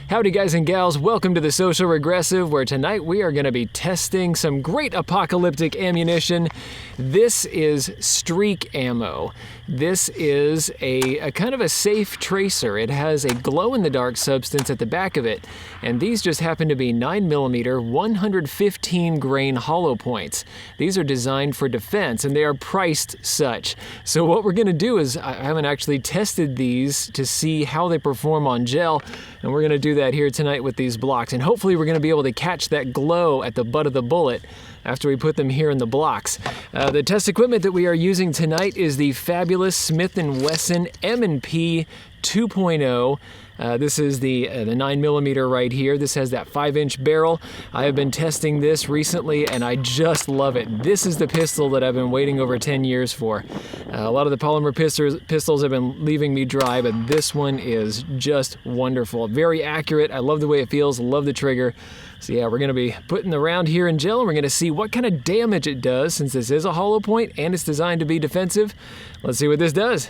Howdy guys and gals, welcome to the Social Regressive, where tonight we are going to be testing some great apocalyptic ammunition. This is Streak Ammo. This is a kind of a safe tracer. It has a glow-in-the-dark substance at the back of it, and these just happen to be 9mm 115 grain hollow points. These are designed for defense, and they are priced such. So what we're going to do is, I haven't actually tested these to see how they perform on gel, and we're going to do that here tonight with these blocks, and hopefully we're going to be able to catch that glow at the butt of the bullet after we put them here in the blocks. The test equipment that we are using tonight is the fabulous Smith & Wesson M&P 2.0. This is the 9mm right here. This has that 5-inch barrel. I have been testing this recently and I just love it. This is the pistol that I've been waiting over 10 years for. A lot of the polymer pistols have been leaving me dry, but this one is just wonderful. Very accurate. I love the way it feels. Love the trigger. So yeah, we're going to be putting the round here in gel and we're going to see what kind of damage it does, since this is a hollow point and it's designed to be defensive. Let's see what this does.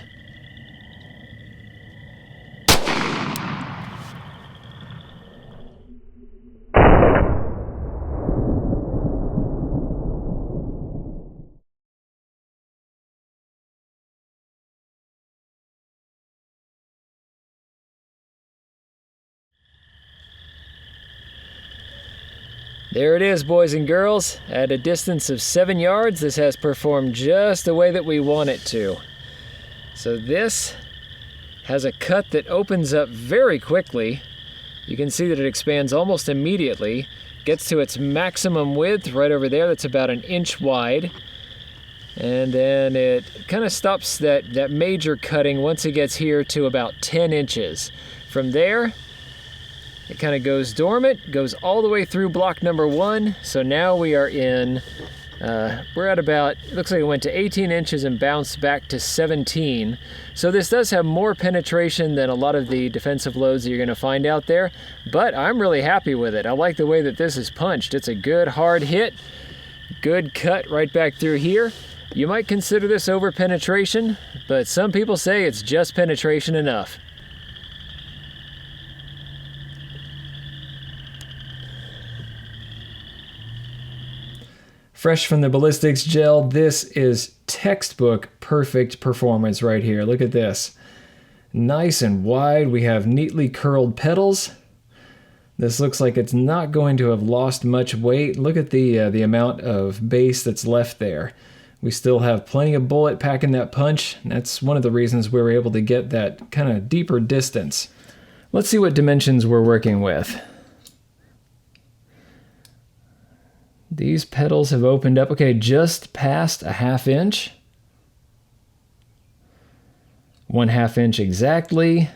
There it is, boys and girls. At a distance of 7 yards, this has performed just the way that we want it to. So this has a cut that opens up very quickly. You can see that it expands almost immediately. Gets to its maximum width right over there. That's about 1 inch wide. And then it kind of stops that major cutting once it gets here to about 10 inches. From there, it kind of goes dormant, goes all the way through block number 1. So now we are in, we're at about, it looks like it went to 18 inches and bounced back to 17. So this does have more penetration than a lot of the defensive loads that you're going to find out there, but I'm really happy with it. I like the way that this is punched. It's a good hard hit, good cut right back through here. You might consider this over penetration, but some people say it's just penetration enough. Fresh from the ballistics gel, this is textbook perfect performance right here. Look at this. Nice and wide. We have neatly curled petals. This looks like it's not going to have lost much weight. Look at the amount of base that's left there. We still have plenty of bullet packing that punch. And that's one of the reasons we were able to get that kind of deeper distance. Let's see what dimensions we're working with. These petals have opened up, okay, just past a 1/2 inch. 1/2 inch exactly.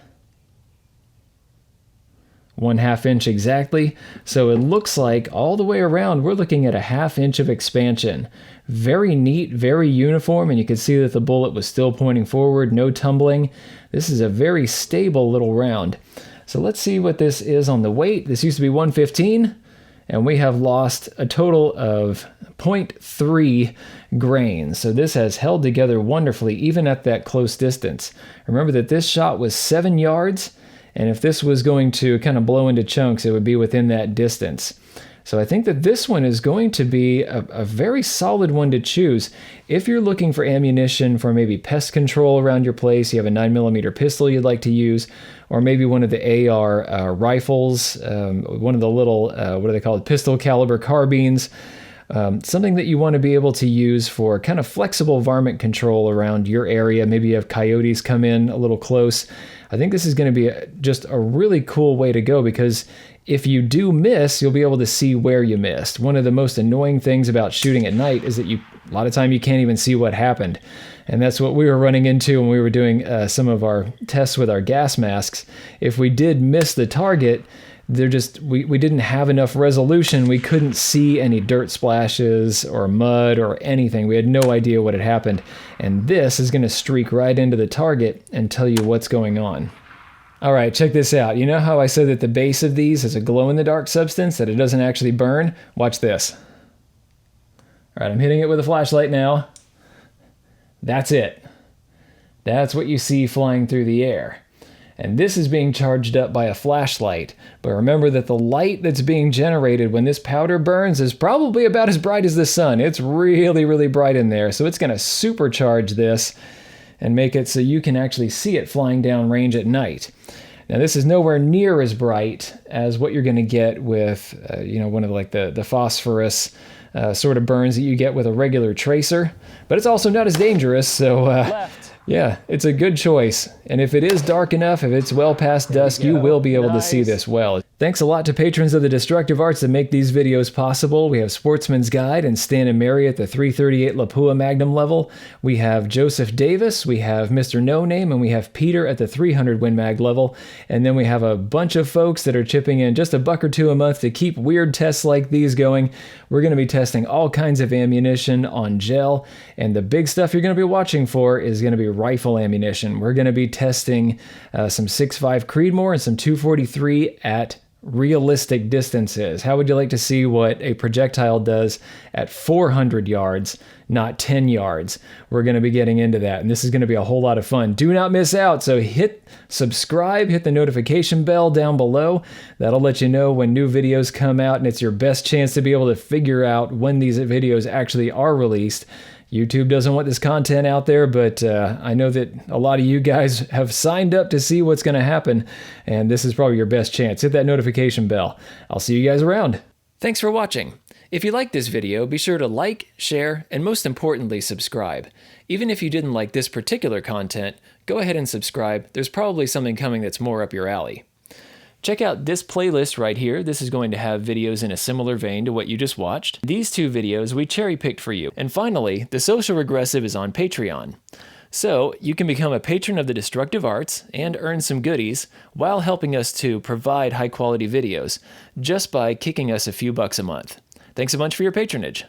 1/2 inch exactly. So it looks like all the way around, we're looking at a 1/2 inch of expansion. Very neat, very uniform, and you can see that the bullet was still pointing forward, no tumbling. This is a very stable little round. So let's see what this is on the weight. This used to be 115. And we have lost a total of 0.3 grains. So this has held together wonderfully, even at that close distance. Remember that this shot was 7 yards, and if this was going to kind of blow into chunks, it would be within that distance. So I think that this one is going to be a very solid one to choose. If you're looking for ammunition for maybe pest control around your place, you have a 9mm pistol you'd like to use, or maybe one of the AR rifles, one of the little, what are they called, pistol caliber carbines, something that you want to be able to use for kind of flexible varmint control around your area. Maybe you have coyotes come in a little close. I think this is going to be just a really cool way to go, because if you do miss, you'll be able to see where you missed. One of the most annoying things about shooting at night is that a lot of time you can't even see what happened. And that's what we were running into when we were doing some of our tests with our gas masks. If we did miss the target, we didn't have enough resolution. We couldn't see any dirt splashes or mud or anything. We had no idea what had happened. And this is going to streak right into the target and tell you what's going on. All right, check this out. You know how I said that the base of these is a glow-in-the-dark substance, that it doesn't actually burn? Watch this. All right, I'm hitting it with a flashlight now. That's it. That's what you see flying through the air. And this is being charged up by a flashlight. But remember that the light that's being generated when this powder burns is probably about as bright as the sun. It's really, really bright in there. So it's going to supercharge this and make it so you can actually see it flying down range at night. Now this is nowhere near as bright as what you're going to get with, one of like the phosphorus sort of burns that you get with a regular tracer, but it's also not as dangerous. So yeah, it's a good choice. And if it is dark enough, if it's well past dusk, you will be able to see this well. Thanks a lot to patrons of the Destructive Arts that make these videos possible. We have Sportsman's Guide and Stan and Mary at the 338 Lapua Magnum level. We have Joseph Davis, we have Mr. No Name, and we have Peter at the 300 Win Mag level. And then we have a bunch of folks that are chipping in just $1 or $2 a month to keep weird tests like these going. We're going to be testing all kinds of ammunition on gel, and the big stuff you're going to be watching for is going to be rifle ammunition. We're going to be testing some 6.5 Creedmoor and some 243 at realistic distances. How would you like to see what a projectile does at 400 yards, not 10 yards? We're going to be getting into that, and this is going to be a whole lot of fun. Do not miss out. So hit subscribe, hit the notification bell down below. That'll let you know when new videos come out, and it's your best chance to be able to figure out when these videos actually are released. YouTube doesn't want this content out there, but I know that a lot of you guys have signed up to see what's going to happen, and this is probably your best chance. Hit that notification bell. I'll see you guys around. Thanks for watching. If you liked this video, be sure to like, share, and most importantly, subscribe. Even if you didn't like this particular content, go ahead and subscribe. There's probably something coming that's more up your alley. Check out this playlist right here. This is going to have videos in a similar vein to what you just watched. These 2 videos we cherry-picked for you. And finally, The Social Regressive is on Patreon. So you can become a patron of the Destructive Arts and earn some goodies while helping us to provide high-quality videos just by kicking us a few bucks a month. Thanks a bunch for your patronage.